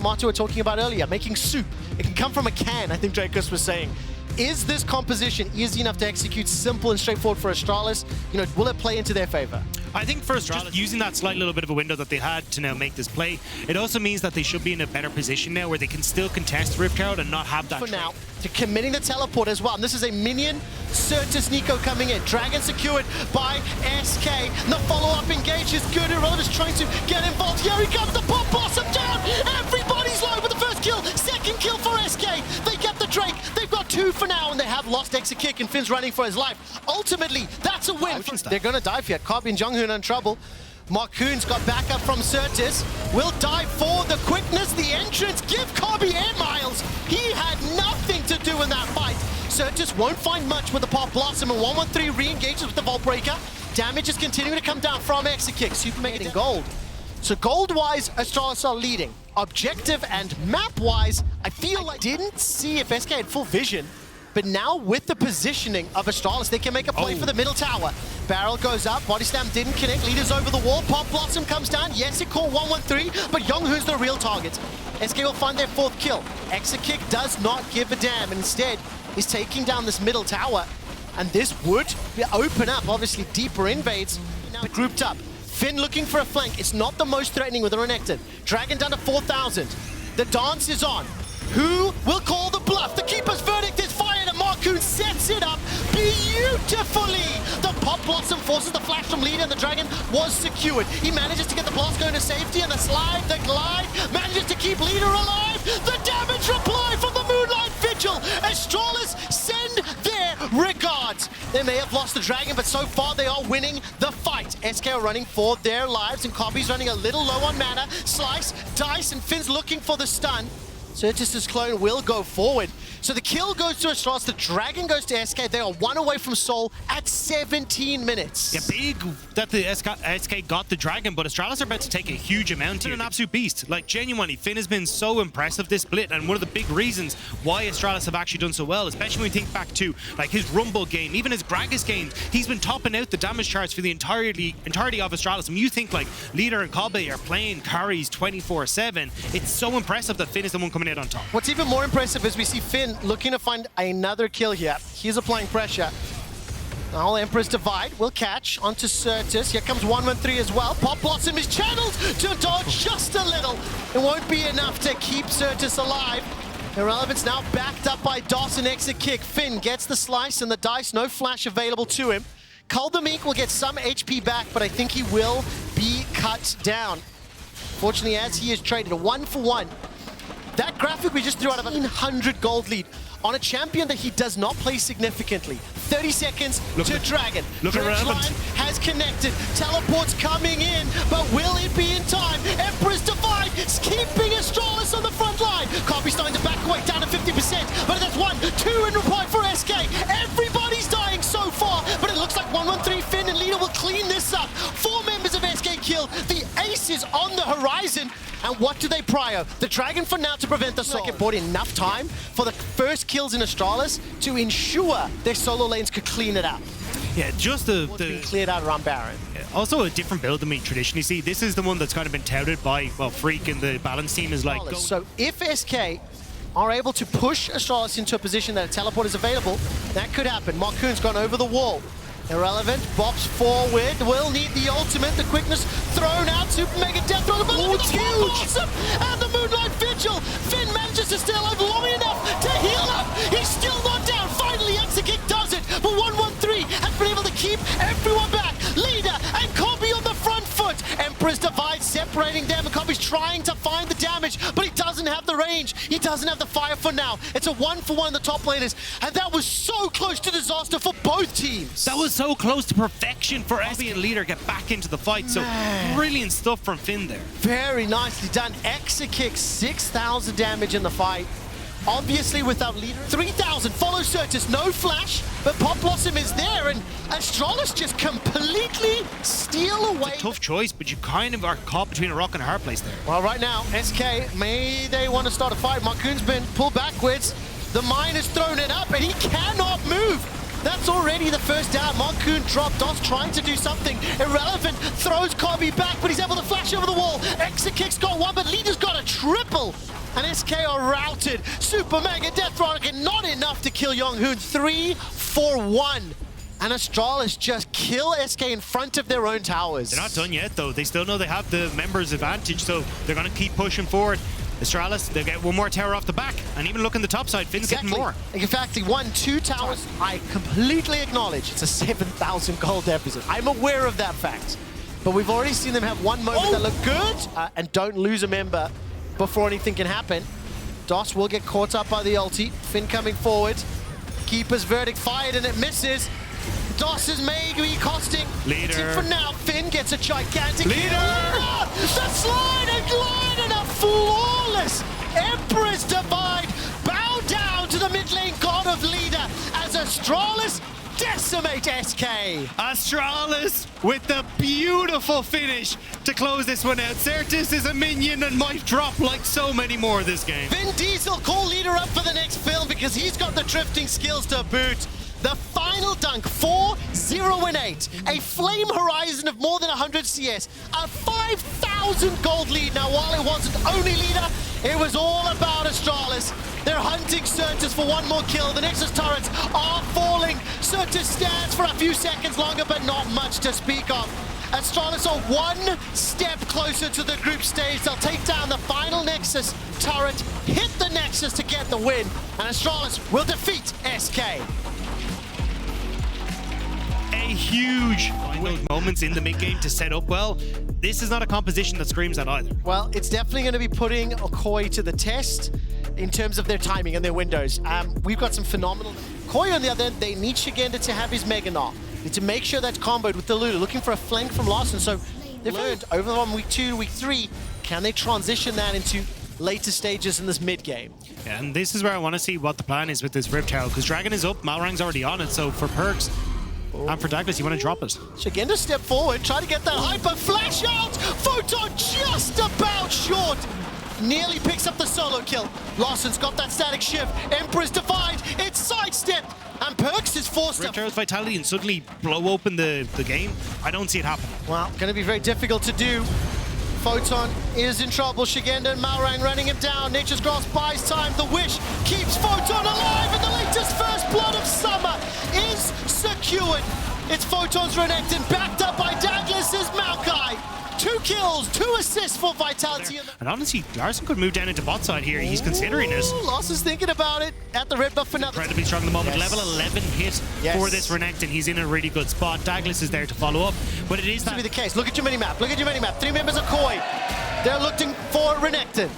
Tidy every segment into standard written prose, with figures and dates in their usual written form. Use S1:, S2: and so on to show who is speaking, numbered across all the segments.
S1: Marto were talking about earlier, making soup. It can come from a can, I think Dracos was saying. Is this composition easy enough to execute, simple and straightforward for Astralis? You know, will it play into their favor?
S2: I think for Astralis, just using that slight little bit of a window that they had to now make this play, it also means that they should be in a better position now where they can still contest Rift Herald and not have that.
S1: For now, to committing the teleport as well. And this is a minion, Certus Nico coming in. Dragon secured by SK. And the follow-up engage is good. Irrelevant is trying to get involved. Here he comes, the Pop Blossom down! Everybody's low with the first kill. Second kill for SK. They get the Drake. They've got 2 for now, and they have lost Exit Kick, and Finn's running for his life. Ultimately, that's a win. They're going to dive here. Kobe and Junghoon in trouble. Marcoon's got backup from Certus. Will dive for the quickness, the entrance. Give Kobe air miles. He had nothing to do in that fight. Certus won't find much with the Pop Blossom, and 113 re-engages with the Vault Breaker. Damage is continuing to come down from Exit Kick. Super Mega in gold. So gold-wise, Astralis are leading. Objective and map-wise, I feel like didn't see if SK had full vision. But now with the positioning of Astralis, they can make a play for the middle tower. Barrel goes up, Body Slam didn't connect, leaders over the wall, Pop Blossom comes down, yes it caught 113, but Junghoon's the real target. SK will find their 4th kill. Exit Kick does not give a damn, and instead is taking down this middle tower. And this would open up, obviously, deeper invades. Now grouped up. Finn looking for a flank, it's not the most threatening with the Renekton. Dragon down to 4,000. The dance is on. Who will call the bluff? The Keeper's verdict is fired, and Marcoon sets it up beautifully. The Pop Blossom forces the flash from leader, and the Dragon was secured. He manages to get the blast going to safety, and the slide, the glide, manages to keep leader alive. The damage reply from the Moonlight Vigil. Astralis send their regards. They may have lost the Dragon, but so far they are winning the fight. SK are running for their lives, and Kobe's running a little low on mana. Slice, dice, and Finn's looking for the stun. Certus' clone will go forward. So the kill goes to Astralis, the Dragon goes to SK. They are 1 away from Soul at 17 minutes.
S2: Yeah, big that the SK got the Dragon, but Astralis are about to take a huge amount here. An absolute beast. Like, genuinely, Finn has been so impressive this split, and one of the big reasons why Astralis have actually done so well, especially when we think back to like his Rumble game, even his Gragas games, he's been topping out the damage charts for the entirety of Astralis. When you think like Leader and Kobe are playing carries 24/7, it's so impressive that Finn is the one coming out on top.
S1: What's even more impressive is we see Finn looking to find another kill here. He's applying pressure. Now Emperor's Divide will catch onto Certus. Here comes 113 as well. Pop Blossom is channeled to dodge just a little. It won't be enough to keep Certus alive. Irrelevance now backed up by DOS and Exit Kick. Finn gets the slice and the dice. No flash available to him. Kuldamik will get some HP back, but I think he will be cut down. Fortunately, as he is traded, a 1-for-1. That graphic we just threw out of a 100 gold lead on a champion that he does not play significantly. 30 seconds to Dragon. Dredge line has connected. Teleport's coming in, but will it be in time? Emperor's Divide is keeping Astralis on the front line. Kobe starting to back away down to 50%, but that's 1, 2 in reply for SK. Everybody's dying so far, but it looks like 113 Finn and Leader will clean this up. 4 members of SK killed. The ace is on the horizon. And what do they prio? The Dragon for now to prevent the Soul. It bought enough time for the first kills in Astralis to ensure their solo lanes could clean it out.
S2: Yeah, just the
S1: cleared out around Baron.
S2: Yeah, also a different build than we traditionally see. This is the one that's kind of been touted by, well, Freak and the balance team is like...
S1: So if SK are able to push Astralis into a position that a teleport is available, that could happen. Marcoon's gone over the wall. Irrelevant, bops forward, will need the ultimate, the quickness thrown out, Super Mega Death Throw, it's huge! Awesome. And the Moonlight Vigil! Finn manages to stay alive long enough to heal up, he's still not down, finally Exit Kick does it, but 113 has been able to keep everyone back, Leader and Kobe on the front foot, Emperor's Divide separating them, and Kobe's trying to find the damage, but he doesn't have the range, he doesn't have the fire for now, it's a 1-for-1 in the top laners, and that was so close to disaster for both teams.
S2: That was so close to perfection for SK and Leader get back into the fight. So brilliant stuff from Finn there.
S1: Very nicely done. Exit Kick, 6,000 damage in the fight. Obviously without Leader, 3,000. Follow Certus, no flash, but Pop Blossom is there, and Astralis just completely steal away.
S2: It's a tough choice, but you kind of are caught between a rock and a hard place there.
S1: Well, right now, SK, may they want to start a fight. Marcoon's been pulled backwards. The mine has thrown it up, and he cannot move. That's already the first down. Monkoon dropped. DOS trying to do something. Irrelevant throws Kobe back, but he's able to flash over the wall. Exakick's got one, but Leader's got a triple. And SK are routed. Super Mega Death Rocket, not enough to kill Yonghoon. 3-4-1. And Astralis just kill SK in front of their own towers.
S2: They're not done yet, though. They still know they have the members' advantage, so they're going to keep pushing forward. Astralis, they'll get one more tower off the back. And even look on the top side, Finn's getting more.
S1: In fact, he won 2 towers. I completely acknowledge it's a 7,000 gold deficit. I'm aware of that fact. But we've already seen them have one moment that look good and don't lose a member before anything can happen. DOS will get caught up by the ulti. Finn coming forward. Keeper's verdict fired and it misses. DOS is maybe costing.
S2: Leader.
S1: For now, Finn gets a gigantic
S2: Leader.
S1: Kill. The slide and glide and a flawless Empress Divide. Bow down to the mid lane god of Leader as Astralis decimate SK.
S2: Astralis with the beautiful finish to close this one out. Certus is a minion and might drop like so many more this game.
S1: Vin Diesel call Leader up for the next film because he's got the drifting skills to boot. The final dunk, 4-0-8. A flame horizon of more than 100 CS. A 5,000 gold lead. Now, while it wasn't only Leader, it was all about Astralis. They're hunting Certus for one more kill. The Nexus turrets are falling. Certus stands for a few seconds longer, but not much to speak of. Astralis are one step closer to the group stage. They'll take down the final Nexus turret, hit the Nexus to get the win, and Astralis will defeat SK.
S2: A huge moments in the mid game to set up well. This is not a composition that screams that either.
S1: Well, it's definitely going to be putting Koi to the test in terms of their timing and their windows. We've got some phenomenal... Koi, on the other end, they need Shigenda to have his Mega Gnar. Need to make sure that's comboed with the Lulu, looking for a flank from Larson. So they've learned over on week 2, week 3, can they transition that into later stages in this mid game?
S2: Yeah, and this is where I want to see what the plan is with this Rift Herald, because Dragon is up, Malrang's already on it, so for perks, and for Douglas, you want to drop it.
S1: Shigenda step forward, try to get that hyper flash out. Photon just about short. Nearly picks up the solo kill. Larson's got that static shift. Emperor's Divide, it's sidestepped. And Perks is forced
S2: Rift
S1: to...
S2: Herald's Vitality and suddenly blow open the game. I don't see it happening.
S1: Well, going to be very difficult to do. Photon is in trouble. Shigenda and Malrang running him down. Nature's Grasp buys time. The Wish keeps Photon alive. And the latest first blood of summer is secured. It's Photon's Renekton backed up by Douglas's Maokai. 2 kills, 2 assists for Vitality.
S2: And honestly, Larson could move down into bot side here. He's considering it.
S1: Larson's thinking about it at the red buff for now.
S2: Incredibly strong at the moment.
S1: Yes.
S2: Level 11 hit for this Renekton. He's in a really good spot. Douglas is there to follow up. But it is
S1: to be the case. Look at your minimap. Look at your minimap. 3 members of Koi. They're looking for Renekton.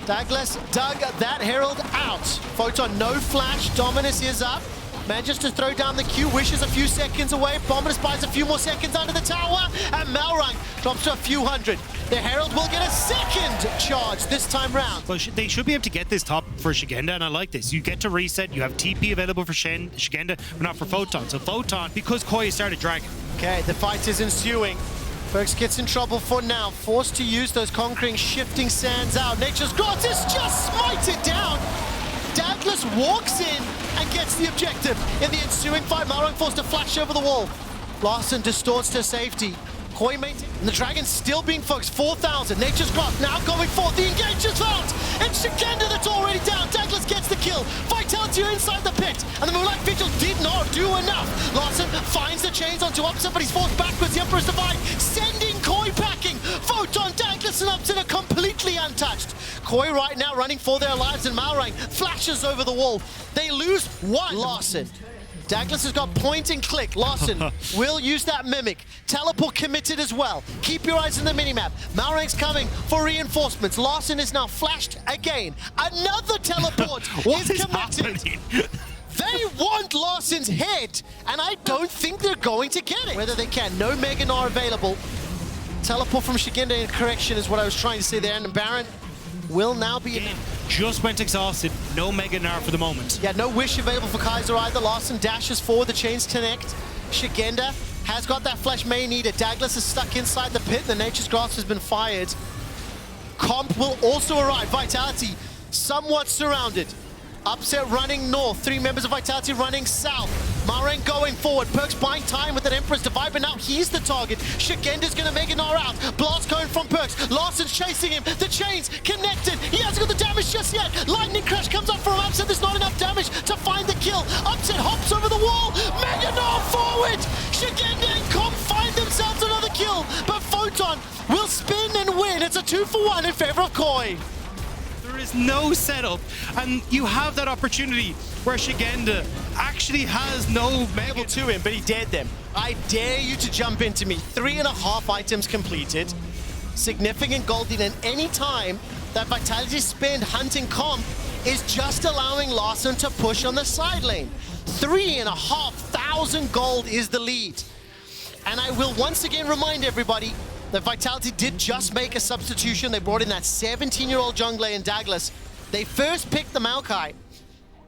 S1: Douglas dug that Herald out. Photon, no flash. Dominus is up. Manages to throw down the Q, wishes a few seconds away. Dominus buys a few more seconds under the tower, and Malrang drops to a few hundred. The Herald will get a second charge this time round.
S2: Well, they should be able to get this top for Shigenda, and I like this. You get to reset, you have TP available for Shigenda, but not for Photon. So Photon, because Koi started Dragon.
S1: Okay, the fight is ensuing. Perks gets in trouble for now, forced to use those conquering shifting sands out. Nature's Grasp is just smited down. Douglas walks in and gets the objective. In the ensuing fight, Malrang forced to flash over the wall. Larson distorts to safety. Koi maintains. And the Dragon's still being focused. 4,000. Nature's Grasp now going forward. The engage is out. It's Shigenda that's already down. Douglas gets the kill. Vitality are inside the pit. And the Moonlight Vigil did not do enough. Larson finds the chains onto Upset, but he's forced backwards. The Emperor's Divide sending Koi packing. Photon, Douglas and Upset are completely untouched. Koi right now running for their lives, and Malrang flashes over the wall. They lose one. Larson. Douglas has got point and click. Larson will use that Mimic. Teleport committed as well. Keep your eyes on the minimap. Malrang's coming for reinforcements. Larson is now flashed again. Another teleport is committed. They want Larson's head, and I don't think they're going to get it. Whether they can. No Mega Gnar available. Teleport from Shigenda in correction is what I was trying to say there, and Baron will now be...
S2: Just went exhausted. No Mega Gnar for the moment.
S1: Yeah, no Wish available for Kaiser either. Larson dashes forward, the chains connect. Shigenda has got that flash may need it. Douglas is stuck inside the pit. The Nature's Grasp has been fired. Comp will also arrive. Vitality somewhat surrounded. Upset running north, 3 members of Vitality running south. Maren going forward, Perks buying time with an Emperor's Divide, but now he's the target. Shigenda's gonna make an R out. Blast going from Perks, Larsen's chasing him. The chains connected, he hasn't got the damage just yet. Lightning Crash comes up from Upset, there's not enough damage to find the kill. Upset hops over the wall, Mega Gnar forward. Shigenda and Comp find themselves another kill, but Photon will spin and win. It's a 2-for-1 in favor of Koi.
S2: There is no setup, and you have that opportunity where Shigenda actually has no
S1: Able to him, but he dared them. I dare you to jump into me. 3.5 items completed. Significant gold lead, and any time that Vitality spend hunting Comp is just allowing Larsen to push on the side lane. 3,500 gold is the lead. And I will once again remind everybody that Vitality did just make a substitution. They brought in that 17-year-old jungler in Douglas. They first picked the Maokai,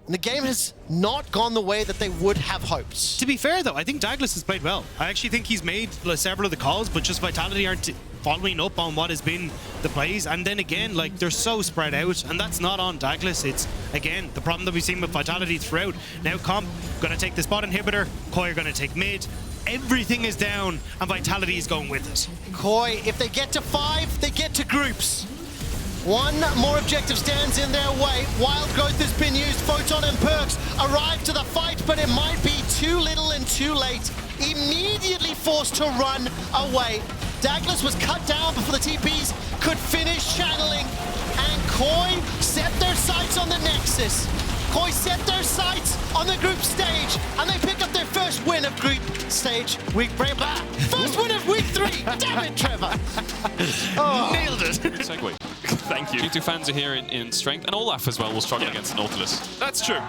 S1: and the game has not gone the way that they would have hoped.
S2: To be fair, though, I think Douglas has played well. I actually think he's made several of the calls, but just Vitality aren't following up on what has been the plays. And then again, like, they're so spread out, and that's not on Douglas. It's, again, the problem that we've seen with Vitality throughout. Now Comp gonna take the spot inhibitor, Koi are gonna take mid. Everything is down, and Vitality is going with it.
S1: Koi, if they get to 5, they get to groups. One more objective stands in their way. Wild Growth has been used. Photon and Perks arrive to the fight, but it might be too little and too late. Immediately forced to run away. Douglas was cut down before the TPs could finish channeling, and Koi set their sights on the Nexus. Koi set their sights on the group stage, and they pick up their first win of group stage. First win of week 3. Damn it, Trevor.
S2: Oh. Nailed it.
S3: Segue.
S4: Thank you.
S3: G2 fans are here in strength, and Olaf as well will struggle against Nautilus.
S4: That's true.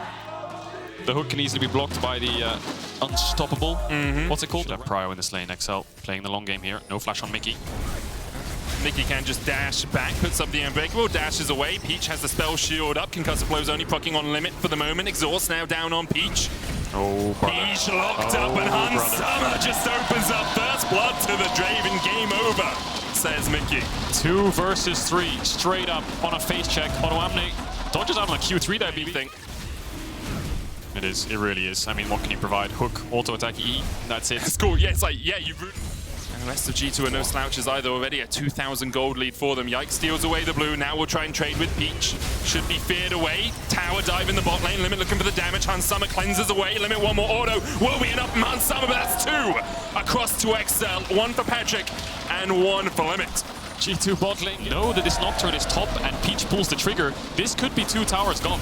S3: The hook can easily be blocked by the unstoppable. What's it called? Prio in this lane. XL playing the long game here. No flash on Mickey.
S4: Mickey can just dash back, puts up the Unbreakable, dashes away. Peach has the spell shield up. Concussive Blow's only proccing on limit for the moment. Exhaust now down on Peach.
S3: Oh, brother.
S4: Peach locked up, and Hansama just opens up first blood to the Draven. Game over, says Mickey.
S3: 2 versus 3, straight up on a face check. Onoamne dodges out on a Q3 dive, BB.
S4: Think.
S3: It is, it really is. I mean, what can you provide? Hook, auto attack, E, that's it.
S4: It's cool. Yeah, it's like, yeah, you. And the rest of G2 are no slouches either. Already a 2,000 gold lead for them. Yikes steals away the blue. Now we'll try and trade with Peach. Should be feared away. Tower dive in the bot lane. Limit looking for the damage. Hansama cleanses away. Limit one more auto. Will be enough from Hansama, but that's 2 across to XL. 1 for Patrick and 1 for Limit.
S3: G2 bot lane know that this Nocturne is top and Peach pulls the trigger. This could be 2 towers gone.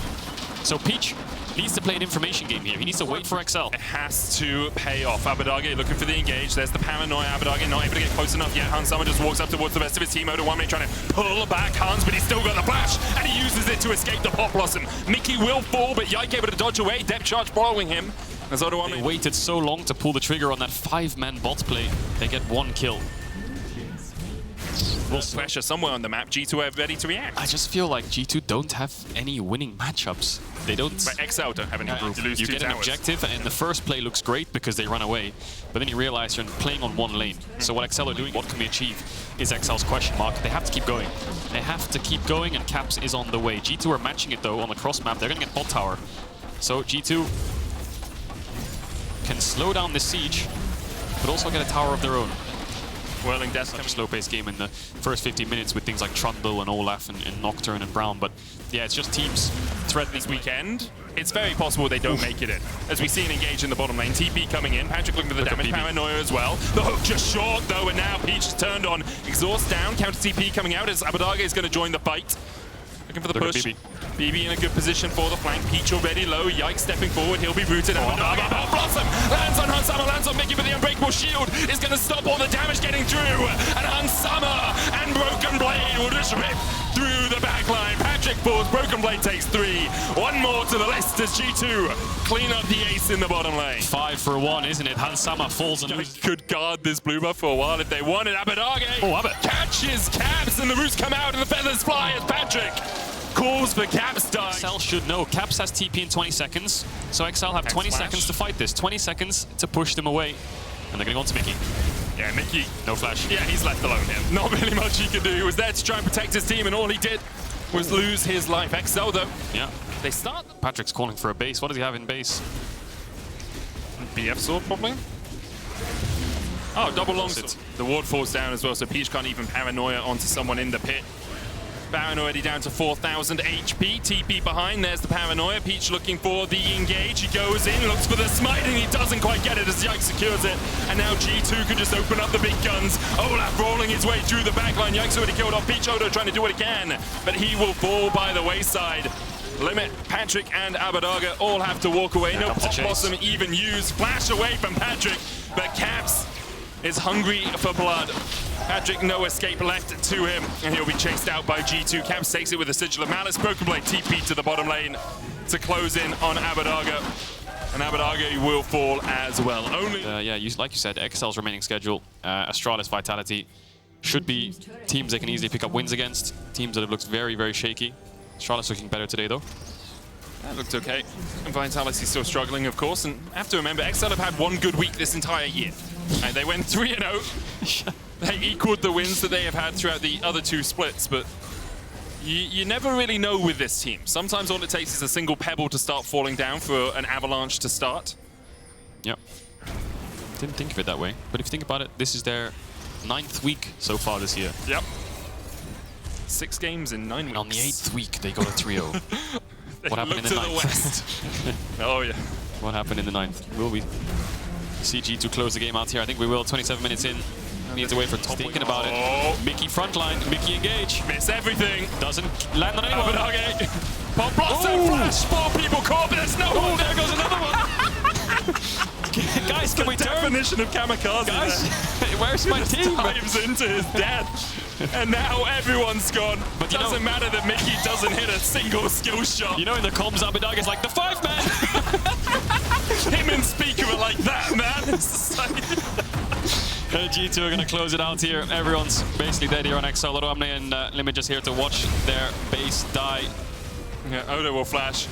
S3: So Peach needs to play an information game here. He needs to wait for XL.
S4: It has to pay off. Abadage looking for the engage. There's the paranoia. Abadage not able to get close enough yet. Hansama just walks up towards the rest of his team. Oda1 trying to pull back Hans, but he's still got the flash, and he uses it to escape the Pop Blossom. Mickey will fall, but Yike able to dodge away. Depth charge following him. As Oda1
S3: They waited so long to pull the trigger on that 5-man bot play. They get 1 kill.
S4: Well, pressure somewhere on the map. G2 are ready to react.
S3: I just feel like G2 don't have any winning matchups. They don't.
S4: But XL don't have any proof to lose
S3: You
S4: 2
S3: get an
S4: towers.
S3: objective, and the first play looks great because they run away. But then you realize you're playing on 1 lane. So what XL are doing, what can we achieve, is XL's question mark. They have to keep going. They have to keep going, and Caps is on the way. G2 are matching it, though, on the cross map. They're going to get bot tower. So G2 can slow down the siege, but also get a tower of their own.
S4: Whirling Death
S3: Such a slow-paced game in the first 15 minutes with things like Trundle and Olaf and Nocturne and Brown, but yeah, it's just teams threatening
S4: this weekend. It's very possible they don't make it in. As we see an engage in the bottom lane, TP coming in, Patrick looking for the damage, Paranoia as well. The hook just short though, and now Peach is turned on. Exhaust down, counter TP coming out as Abadage is going to join the fight. Looking for the push. BB in a good position for the flank. Peach already low. Yike stepping forward. He'll be rooted. Abadage Blossom lands on Hansama, lands on Mickey, but the Unbreakable Shield is going to stop all the damage getting through. And Hansama and Broken Blade will just rip through the backline. Patrick falls. Broken Blade takes 3. 1 more to the list as G2 clean up the ace in the bottom lane.
S3: 5 for 1, isn't it? Hansama falls and loses.
S4: Could guard this blue buff for a while if they wanted. Abadage catches Caps, and the roots come out and the feathers fly as Patrick calls for Caps die.
S3: XL should know. Caps has TP in 20 seconds, so XL have 20 seconds to fight this. 20 seconds to push them away, and they're going to go on to Mickey.
S4: Yeah, Mickey.
S3: No flash.
S4: Yeah, he's left alone here. Not really much he can do. He was there to try and protect his team, and all he did was lose his life. XL though,
S3: Yeah.
S4: they start.
S3: Patrick's calling for a base. What does he have in base?
S4: BF sword probably. Oh, double longsword.
S3: it.
S4: The ward falls down as well, so Peach can't even paranoia onto someone in the pit. Baron already down to 4,000 HP. TP behind, there's the paranoia. Peach looking for the engage. He goes in, looks for the smite, and he doesn't quite get it as Yike secures it. And now G2 can just open up the big guns. Olaf rolling his way through the backline. Yike's already killed off Peach. Odo trying to do what he can, but he will fall by the wayside. Limit, Patrick and Abadaga all have to walk away. No Pop Blossom even used. Flash away from Patrick, but Caps is hungry for blood. Patrick, no escape left to him, and he'll be chased out by G2. Caps takes it with a Sigil of Malice. Broken Blade TP to the bottom lane to close in on Abadaga. And Abadaga will fall as well. Only
S3: Yeah, like you said, XL's remaining schedule, Astralis Vitality, should be teams they can easily pick up wins against. Teams that have looked very, very shaky. Astralis looking better today, though.
S4: that looked okay. And Vitality's still struggling, of course. And I have to remember, XL have had one good week this entire year. And they went 3-0. They equaled the wins that they have had throughout the other two splits, but you never really know with this team. Sometimes all it takes is a single pebble to start falling down for an avalanche to start.
S3: Yep. Didn't think of it that way. But if you think about it, this is their 9th week so far this year.
S4: Yep. 6 games in 9 weeks.
S3: And on the 8th week, they got a 3-0. What happened in the 9th?
S4: West. Oh, yeah.
S3: What happened in the 9th? Will we see G2 close the game out here? I think we will. 27 minutes in. Needs to wait for top. Thinking about it. Mickey frontline. Mickey engage.
S4: Miss everything.
S3: Doesn't land on anyone.
S4: Pop Blossom flash. 4 people caught, but there's no one.
S3: There goes another one. Guys, can we turn?
S4: Definition of kamikaze.
S3: Guys, where's my team?
S4: Dives into his death. And now everyone's gone. But it doesn't matter that Mickey doesn't hit a single skill shot.
S3: You know, in the comms, Abadaga's like, the 5-man!
S4: Him and Speaker are like that, man. It's like
S3: G2 are going to close it out here. Everyone's basically dead here on XL. Amne and Limit just here to watch their base die.
S4: Yeah, Odo will flash.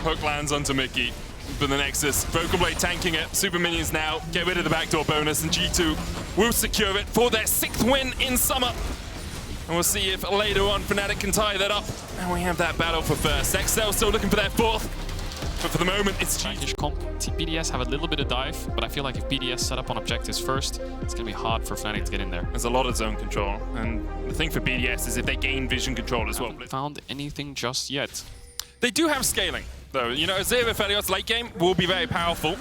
S4: Hook lands onto Mickey. But the Nexus, Broken Blade tanking it. Super Minions now get rid of the backdoor bonus, and G2 will secure it for their 6th win in summer. And we'll see if later on Fnatic can tie that up. And we have that battle for first. XL still looking for their 4th. But for the moment, it's
S3: G2. Comp. BDS have a little bit of dive, but I feel like if BDS set up on objectives first, it's going to be hard for Fnatic to get in there.
S4: There's a lot of zone control. And the thing for BDS is if they gain vision control as well.
S3: Found anything just yet.
S4: They do have scaling, though. You know, Zero Felios late game will be very powerful.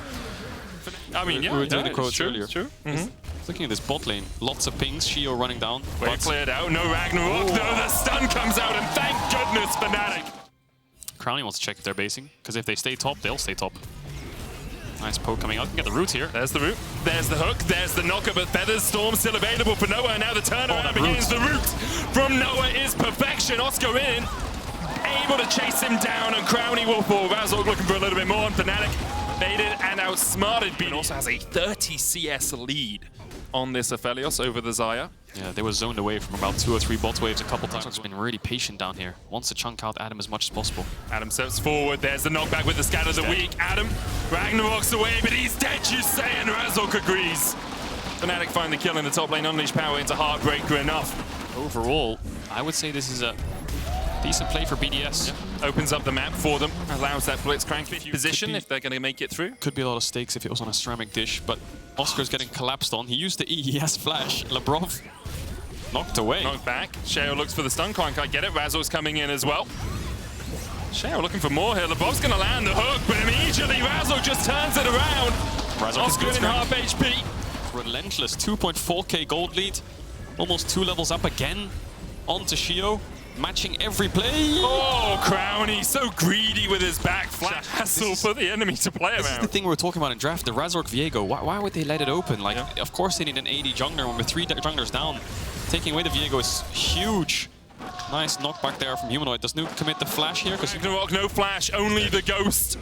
S4: I mean, yeah,
S3: we were doing the quotes
S4: true,
S3: earlier.
S4: True.
S3: Looking at this bot lane, lots of pings, Shio running down.
S4: Way cleared out, no Ragnarok, though the stun comes out, and thank goodness Fnatic.
S3: Crowny wants to check if they're basing, because if they stay top, they'll stay top. Nice poke coming out. You can get the root here.
S4: There's the root, there's the hook, there's the knocker, but Feather's Storm still available for Noah, and now the turnaround begins. The root from Noah is perfection. Oscar in, able to chase him down, and Crowny will fall. Razork looking for a little bit more on Fnatic. Baited and outsmarted. Bean also has a 30 CS lead on this Aphelios over the Xayah.
S3: Yeah, they were zoned away from about 2 or 3 bot waves a couple times. Razork's been really patient down here. Wants to chunk out Adam as much as possible.
S4: Adam steps forward. There's the knockback with the scatter of the week. Adam, Ragnarok's away, but he's dead, you say, and Razork agrees. Fnatic find the kill in the top lane. Unleash power into Heartbreaker enough.
S3: Overall, I would say this is a decent play for BDS.
S4: Yeah. Opens up the map for them, allows that Blitzcrank position if they're going to make it through.
S3: Could be a lot of stakes if it was on a ceramic dish, but Oscar's getting collapsed on. He used the E, he has flash. Labrov knocked away.
S4: Knocked back. Sheo looks for the stun, can't quite get it. Razor's coming in as well. Sheo looking for more here. Labrov's going to land the hook, but immediately Razor just turns it around. Oscar in half HP.
S3: Relentless 2.4k gold lead. Almost 2 levels up again. Onto Shio. Matching every play.
S4: Oh, Crowny, so greedy with his back flat hassle for the enemy to play around.
S3: This is the thing we were talking about in draft, the Razork Viego. Why would they let it open? Like, of course they need an AD jungler when with 3 junglers down. Taking away the Viego is huge. Nice knockback there from Humanoid. Does Nuke commit the flash here?
S4: Ragnarok, no flash, only the ghost.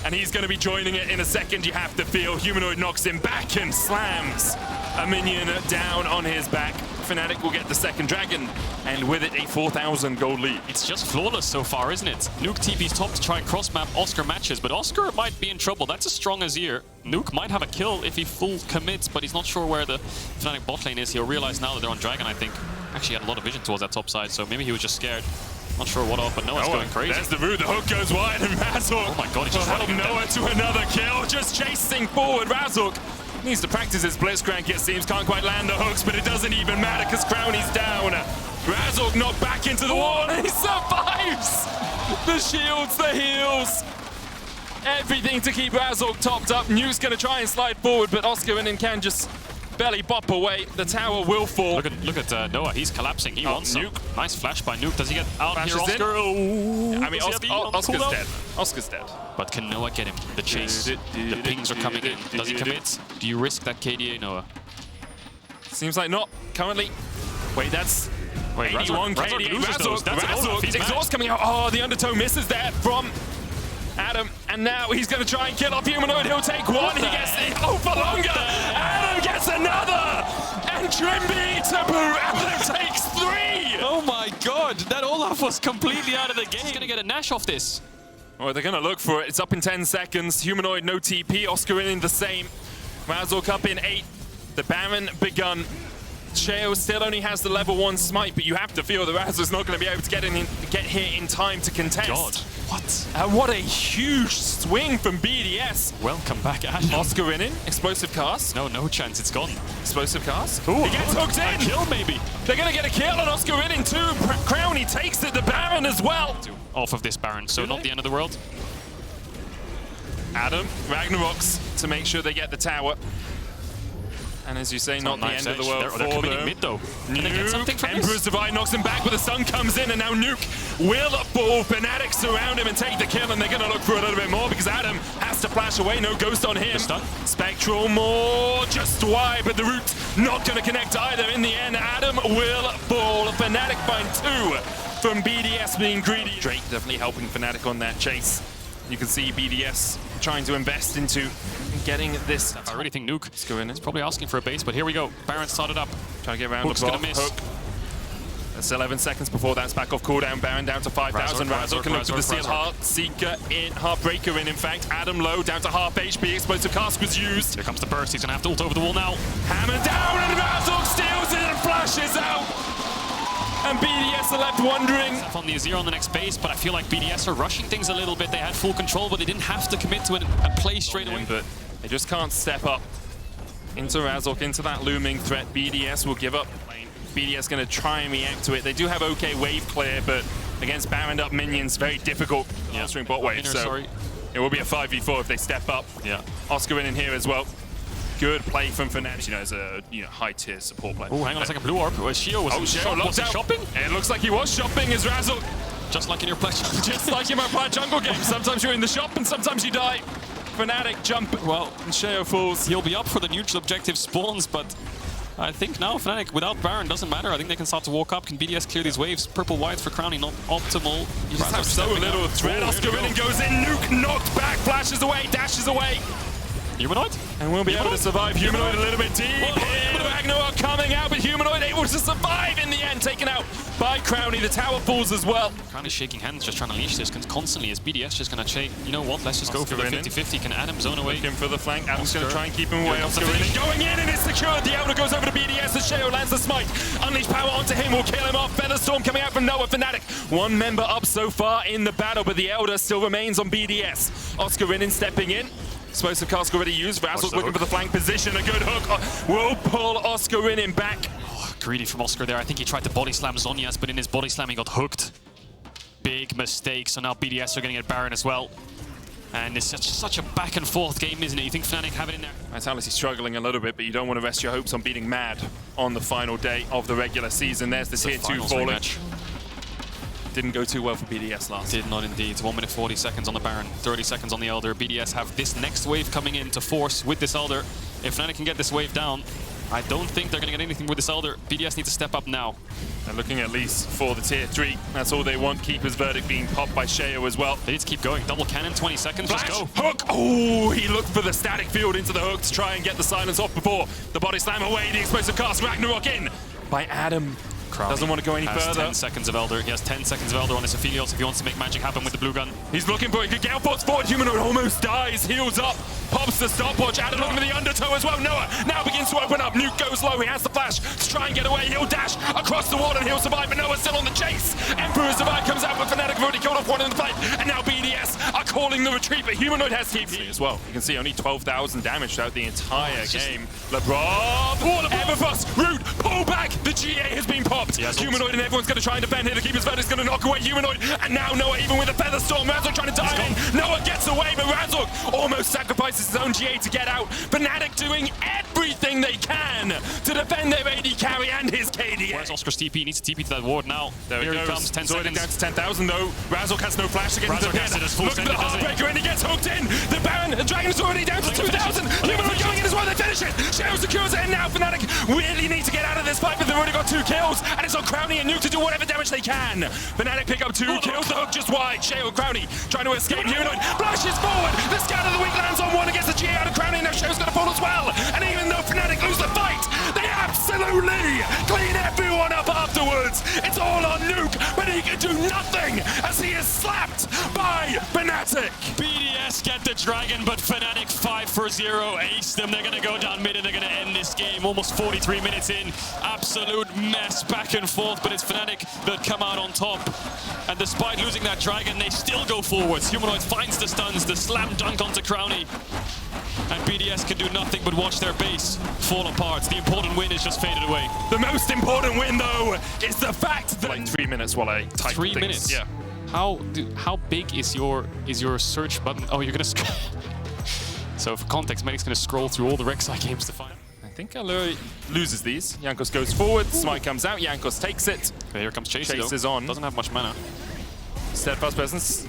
S4: And he's going to be joining it in a second, you have to feel. Humanoid knocks him back and slams a minion down on his back. Fnatic will get the second dragon, and with it a 4,000 gold lead.
S3: It's just flawless so far, isn't it? Nuke TP's top to try and cross-map Oscar matches, but Oscar might be in trouble. That's as strong as Azir. Nuke might have a kill if he full commits, but he's not sure where the Fnatic bot lane is. He'll realize now that they're on dragon, I think. Actually had a lot of vision towards that top side, so maybe he was just scared. Not sure what off, but Noah's going crazy.
S4: There's the root. The hook goes wide, and Razork.
S3: Oh my god, he's just
S4: help
S3: running
S4: Noah to another kill. Just chasing forward. Razork needs to practice his blitzcrank, it seems. Can't quite land the hooks, but it doesn't even matter because Crowny's down. Razork knocked back into the wall, and he survives. The shields, the heals. Everything to keep Razork topped up. Nuke's going to try and slide forward, but Oscar can just belly bop away. The tower will fall.
S3: Look at Noah. He's collapsing. He wants
S4: Nuke.
S3: some. Nice flash by Nuke. Does he get out
S4: Flashes
S3: here, Oscar?
S4: in.
S3: Oh,
S4: I mean, Oscar's dead. Oscar's dead.
S3: But can Noah get him? The chase. The pings are coming in. Does he commit? Do you risk that KDA, Noah?
S4: Seems like not currently. Wait, that's 81 KDA. Razork. Exhaust coming out. Oh, the undertow misses there from Adam, and now he's going to try and kill off Humanoid. He'll take one. He gets the for longer. Adam gets another, and Trimby to boot. Adam takes 3.
S3: Oh my god, that Olaf was completely out of the game. He's going to get a Nash off this.
S4: Oh, they're going to look for it. It's up in 10 seconds. Humanoid, no TP. Oscar in the same. Razork up in 8. The Baron begun. Sheo still only has the level 1 smite, but you have to feel that Razork's not going to be able to get here in time to contest.
S3: God, what?
S4: What a huge swing from BDS.
S3: Welcome back, Adam.
S4: Oscar in, explosive cast.
S3: No chance, it's gone.
S4: Explosive cast.
S3: Ooh,
S4: He gets hooked in.
S3: A kill, maybe.
S4: They're going to get a kill on Oscar in too. Crowny takes it, the Baron as well.
S3: Off of this Baron, so not the end of the world.
S4: Adam, Ragnaroks to make sure they get the tower. And as you say, not the end of the world
S3: they're
S4: for
S3: committing
S4: them.
S3: mid though. Can they get something from
S4: Emperor's
S3: this?
S4: Divide knocks him back, but the stun comes in, and now Nuke will fall. Fnatic surround him and take the kill, and they're going to look for a little bit more because Adam has to flash away. No ghost on him. Spectral more, just wide, but the root not going to connect either. In the end, Adam will fall. Fnatic find 2 from BDS being greedy. Drake definitely helping Fnatic on that chase. You can see BDS trying to invest into getting this.
S3: I really think Nuke
S4: is
S3: probably asking for a base, but here we go. Baron started up.
S4: Trying to get around
S3: Hook's
S4: the
S3: gonna
S4: block.
S3: miss.
S4: Hook. That's 11 seconds before that's back off cooldown. Baron down to 5,000. Razork can look to the seal. Heartbreaker in fact. Adam low, down to half HP. Explosive cask was used.
S3: Here comes the burst. He's going to have to ult over the wall now.
S4: Hammer down, and Razork steals it and flashes out. And BDS are left wondering.
S3: On the Azir on the next base, but I feel like BDS are rushing things a little bit. They had full control, but they didn't have to commit to a play straight away.
S4: But they just can't step up into Razork, into that looming threat. BDS will give up. BDS going to try and react to it. They do have okay wave clear, but against Baroned up minions, very difficult answering bot wave. So it will be a 5v4 if they step up.
S3: Yeah.
S4: Oscar in here as well. Good play from Fnatic, as a high-tier support player.
S3: Oh, hang on a second, blue orb. Sheo was
S4: was he shopping? It looks like he was shopping as Razork.
S3: Just like in your Pledge.
S4: Just like in my Pledge jungle game. Sometimes you're in the shop and sometimes you die. Fnatic jump, well, and Sheo falls.
S3: He'll be up for the neutral objective spawns, but I think now Fnatic without Baron doesn't matter. I think they can start to walk up. Can BDS clear these waves? Purple whites for Crowny, not optimal.
S4: You just have so little threat. Oscar in and goes in. Nuke knocked back, flashes away, dashes away.
S3: Humanoid?
S4: And we'll be able to survive. Humanoid a little bit deep here. Ragnarok coming out, but Humanoid able to survive in the end. Taken out by Crowny. The tower falls as well.
S3: Crowny's shaking hands, just trying to leash this constantly. Is BDS just going to say, you know what, let's just go for the 50-50. Can Adam zone away?
S4: Looking for the flank. Adam's going to try and keep him away. Oscar going in, and it's secured. The Elder goes over to BDS as Sheo lands the smite. Unleash power onto him will kill him off. Featherstorm coming out from Noah. Fnatic. One member up so far in the battle, but the Elder still remains on BDS. Oscar stepping in. Explosive cask already used. Razork looking for the flank position. A good hook will pull Oscar in back.
S3: Oh, greedy from Oscar there. I think he tried to body slam Zhonya's, but in his body slam he got hooked. Big mistake. So now BDS are going to get Baron as well. And it's such a back and forth game, isn't it? You think Fnatic have it in there?
S4: Astralis is struggling a little bit, but you don't want to rest your hopes on beating Mad on the final day of the regular season. There's the tier 2 falling. Didn't go too well for BDS last.
S3: Did not indeed. 1 minute 40 seconds on the Baron, 30 seconds on the Elder. BDS have this next wave coming in to force with this Elder. If Fnatic can get this wave down, I don't think they're going to get anything with this Elder. BDS needs to step up now.
S4: They're looking at least for the tier 3. That's all they want. Keeper's verdict being popped by Sheo as well.
S3: They need to keep going. Double cannon, 20 seconds.
S4: Flash,
S3: just go.
S4: Hook! Oh, he looked for the static field into the hook to try and get the silence off before the body slam away. The explosive cast, Ragnarok in by Adam.
S3: Crowley
S4: doesn't want to go any
S3: has
S4: further.
S3: 10 seconds of Elder. He has 10 seconds of Elder on his Aphelios if he wants to make magic happen with the blue gun.
S4: He's looking for it. Gale forwards forward. Humanoid almost dies. Heals up. Pops the stopwatch. Added on to the undertow as well. Noah now begins to open up. Nuke goes low. He has the flash to try and get away. He'll dash across the wall and he'll survive. But Noah's still on the chase. Emperor survive comes out, but Fnatic have already killed off one in the fight. And now BDS are calling the retreat. But Humanoid has TP as well. You can see only 12,000 damage throughout the entire game. LeBron. Everfrost. Root. Pull back. The GA has been popped. Humanoid and everyone's going to try and defend here. The Keeper's Verdict is going to knock away Humanoid. And now Noah, even with a Feather Storm, Razork trying to dive in. Noah gets away, but Razork almost sacrifices his own GA to get out. Fnatic doing everything they can to defend their AD carry and his KDA.
S3: Where's Oscar's TP? He needs to TP to that ward now.
S4: There
S3: Here
S4: he
S3: he
S4: goes.
S3: comes, 10
S4: Zoiding
S3: seconds.
S4: down to 10,000 though. Razork has no flash to get into the
S3: Razork has it as full
S4: Look at the
S3: sender, doesn't he?
S4: Heartbreaker and he gets hooked in. The Baron, the Dragon is already down to 2,000. Humanoid going in as well. They finish it. Shadow secures it, and now Fnatic really need to get out of this fight, but they've already got 2 kills, and it's on Crowny and Nuke to do whatever damage they can. Fnatic pick up 2 kills. The hook just wide. Shadow Crowny trying to escape. Humanoid flashes forward. The scout of the week lands on one against the GA out of Crowny. Now Shadow's going to fall as well. And even though Fnatic lose the fight, they absolutely clean everyone up afterwards. It's all on Nuke, but he can do nothing as he is slapped by Fnatic.
S3: BDS get the Dragon, but Fnatic 5-0 ace them. They're going to go down mid and they're going to end this game. Almost 43 minutes in. Absolute mess back and forth, but it's Fnatic that come out on top. And despite losing that Dragon, they still go forwards. Humanoid finds the stuns, the slam dunk onto Crowny. And BDS can do nothing but watch their base fall apart. The important win is just faded away.
S4: The most important win, though, is the fact that... Like 3 minutes while I type
S3: 3
S4: things.
S3: minutes?
S4: Yeah.
S3: How big is your search button? Oh, you're going to... So for context, Medic's going to scroll through all the Rek'Sai games to find...
S4: I think Allure loses these. Jankos goes forward, Smite comes out, Jankos takes it.
S3: Okay, here comes Chase.
S4: Chase is on.
S3: Doesn't have much mana.
S4: Steadfast presence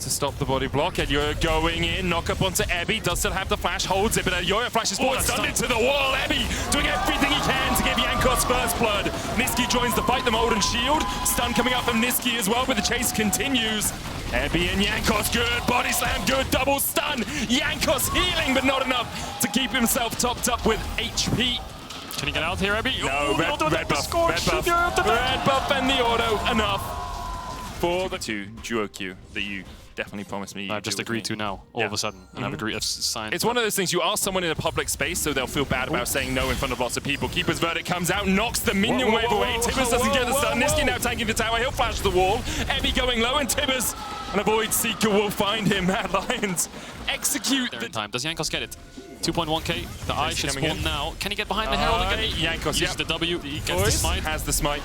S4: to stop the body block. Allure going in, knock up onto Ebby, does still have the flash, holds it, but Allure flashes forward, stunned into the wall. Ebby doing everything he can to give Jankos first blood. Niski joins the fight, the Molten Shield. Stun coming up from Niski as well, but the chase continues. Ebby and Jankos, good body slam, good double stun. Jankos healing, but not enough to keep himself topped up with HP.
S3: Can he get out here, Ebby?
S4: No, red buff, red buff and the auto, enough for the 2 duo Q that you definitely promised me.
S3: I've just agreed to now, all of a sudden, and I've agreed, I've signed.
S4: It's one of those things, you ask someone in a public space, so they'll feel bad about saying no in front of lots of people. Keeper's Verdict comes out, knocks the minion wave away. Tibbers doesn't get the stun. Niski now tanking the tower, he'll flash the wall. Ebby going low, and Tibbers, and a Void Seeker will find him. Mad Lions execute the
S3: time. Does Jankos get it? 2.1k. The eye should spawn now. Can he get behind the Herald again?
S4: Jankos
S3: uses the W. He gets the smite.
S4: Has the smite.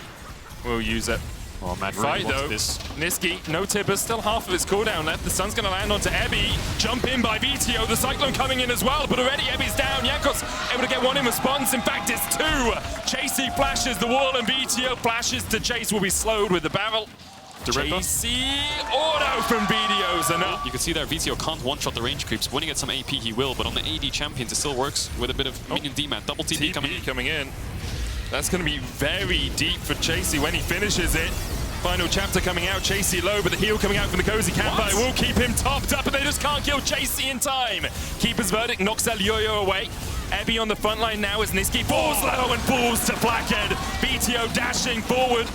S4: We'll use it.
S3: Oh, Mad
S4: Fight though.
S3: This.
S4: Niski, no Tibbers, still half of his cooldown left. The sun's going to land onto Ebby. Jump in by BTO. The Cyclone coming in as well, but already Ebby's down. Jankos able to get one in response. In fact, it's 2. Chasey flashes the wall, and BTO flashes to Chase. Will be slowed with the barrel. Chasey auto from BDO's enough.
S3: You can see there, VTO can't one-shot the range creeps. When he gets some AP, he will, but on the AD champions, it still works with a bit of minion D-man. Double TP coming in.
S4: That's going to be very deep for Chasey when he finishes it. Final chapter coming out, Chasey low, but the heal coming out from the Cozy Campfire will keep him topped up, and they just can't kill Chasey in time. Keeper's Verdict knocks El Yo-Yo away. Ebby on the front line now as Niski falls low and falls to Blackhead. BTO dashing forward.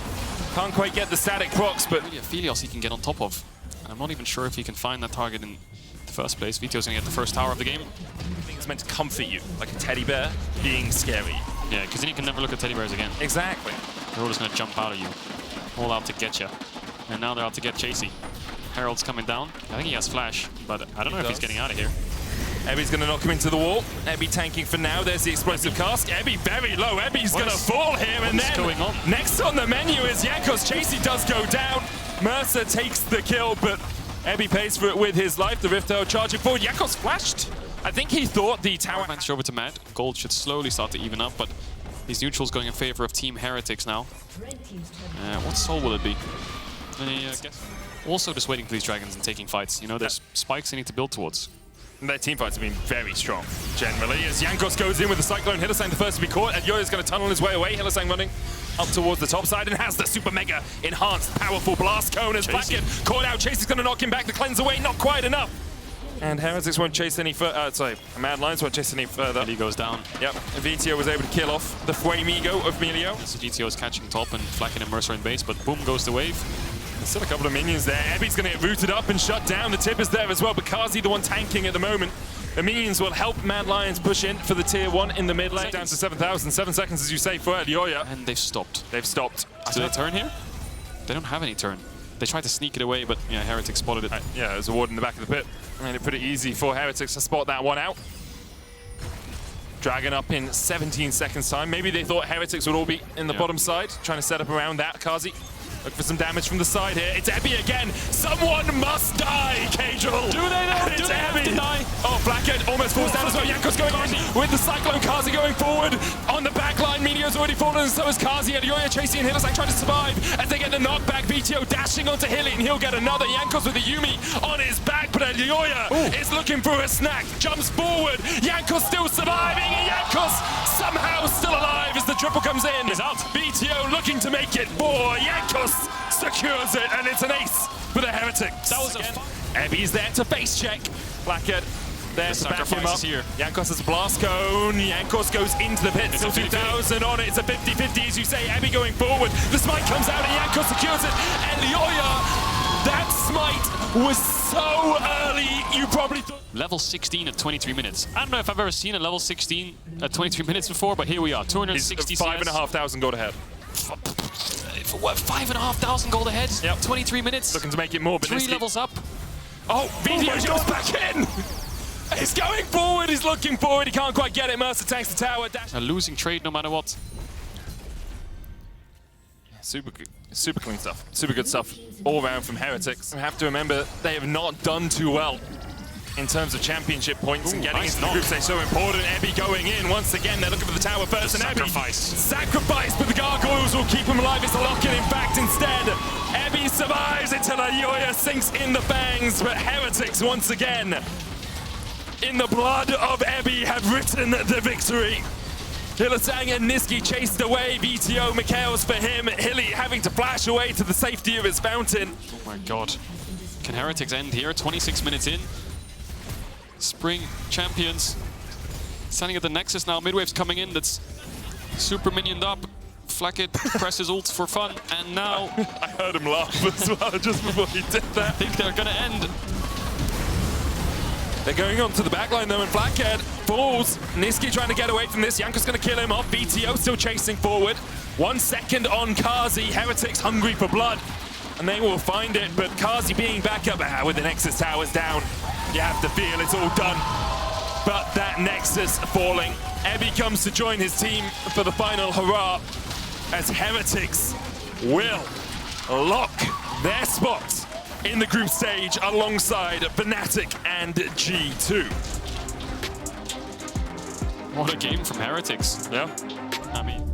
S4: Can't quite get the static procs, but...
S3: Really a Phelios he can get on top of. And I'm not even sure if he can find that target in the first place. VTO's going to get the first tower of the game.
S4: I think it's meant to comfort you, like a teddy bear being scary.
S3: Yeah, because then you can never look at teddy bears again.
S4: Exactly.
S3: They're all just going to jump out at you. All out to get you. And now they're out to get Chasey. Herald's coming down. I think he has flash, but I don't know if he's getting out of here.
S4: Ebby's going to knock him into the wall. Ebby tanking for now. There's the explosive cast. Ebby very low. Ebby's going to fall here, and then
S3: going on?
S4: Next on the menu is Jankos. Chasey does go down. Mercer takes the kill, but Ebby pays for it with his life. The Rift Herald charging forward. Jankos flashed. I think he thought the tower...
S3: Advantage over to Mad. Gold should slowly start to even up, but these neutrals going in favor of Team Heretics now. What soul will it be? Any guess? Also just waiting for these dragons and taking fights. You know, there's spikes they need to build towards.
S4: And their team fights have been very strong, generally. As Jankos goes in with the Cyclone, Hylissang the first to be caught. Yoyo's going to tunnel his way away. Hylissang running up towards the top side and has the super mega enhanced powerful blast cone as Blackhead caught out. Chasey's going to knock him back. The cleanse away, not quite enough. And Heretics won't chase any further. Sorry, Mad Lions won't chase any further.
S3: He goes down.
S4: Yep, VTO was able to kill off the Fuemigo of Melio.
S3: So GTO is catching top and Flacken and Mercer in base, but boom goes the wave.
S4: There's still a couple of minions there. Ebby's going to get rooted up and shut down. The tip is there as well, but Kazi the one tanking at the moment. The minions will help Mad Lions push in for the tier 1 in the mid lane. Down to 7,000. 7 seconds, as you say, for Elioya.
S3: And they've stopped.
S4: They've stopped.
S3: Do they turn here? They don't have any turn. They tried to sneak it away, but yeah, Heretics spotted it.
S4: Yeah, there's a ward in the back of the pit. Made it pretty easy for Heretics to spot that one out. Dragon up in 17 seconds time. Maybe they thought Heretics would all be in the bottom side, trying to set up around that. Kazi, look for some damage from the side here. It's Ebby again. Someone must die, Cajal.
S3: Do they though?
S4: It's
S3: Do they have to
S4: Ebby.
S3: die?
S4: Oh, Blackhead almost falls down as well. Yanko's going on with the Cyclone. Kazi going forward. On the back line, Minio's already fallen, and so is Kazi. And Yoya chasing Hillisang trying to survive as they get the knockback. VTO dashing onto Hilly, and he'll get another. Yankos with the Yumi on his back, but Yoya is looking for a snack. Jumps forward. Yankos still surviving. Yankos somehow still alive as the triple comes in.
S3: He's out.
S4: VTO looking to make it. Boy, Yankos secures it, and it's an ace for the Heretics.
S3: That was
S4: Ebby's there to face check. Blackhead there to back him up.
S3: Here.
S4: Yankos has a blast cone. Yankos goes into the pit. Still 2,000 on it. It's a 50-50 as you say. Ebby going forward. The smite comes out and Yankos secures it. Elioya, that smite was so early. You probably thought.
S3: Level 16 at 23 minutes. I don't know if I've ever seen a level 16 at 23 minutes before, but here we are. 260 CS.
S4: 5,500 gold ahead.
S3: What, 5,500 gold ahead?
S4: Yep.
S3: 23 minutes?
S4: Looking to make it more, but
S3: 3 levels up.
S4: Oh, VTO goes back in. He's going forward. He's looking forward. He can't quite get it. Mercer tanks the tower. Dash.
S3: A losing trade no matter what.
S4: Super good. Super clean stuff. Super good stuff all around from Heretics. We have to remember they have not done too well in terms of championship points and getting into the group stage. So important. Ebby going in once again. They're looking for the tower first. And
S3: Sacrifice.
S4: Sacrifice, but the gargoyles will keep him alive. It's a lock-in, in fact, instead. Ebby survives until Yoya sinks in the fangs. But Heretics, once again, in the blood of Ebby, have written the victory. Hillisang and Niski chased away. VTO, Mikhail's for him. Hilly having to flash away to the safety of his fountain.
S3: Oh my god. Can Heretics end here? 26 minutes in. Spring champions. Standing at the Nexus now. Midwave's coming in. That's super minioned up. Flacket presses ult for fun. And now...
S4: I heard him laugh as well just before he did that.
S3: I think they're going to end.
S4: They're going on to the backline though, and Blackhead falls. Niski trying to get away from this. Yanko's going to kill him off. VTO still chasing forward. 1 second on Kazi. Heretics hungry for blood. And they will find it, but Kazi being back up with the Nexus towers down. You have to feel it's all done. But that Nexus falling. Ebby comes to join his team for the final hurrah as Heretics will lock their spot in the group stage alongside Fnatic and G2.
S3: What a game from Heretics.
S4: Yeah.
S3: I mean...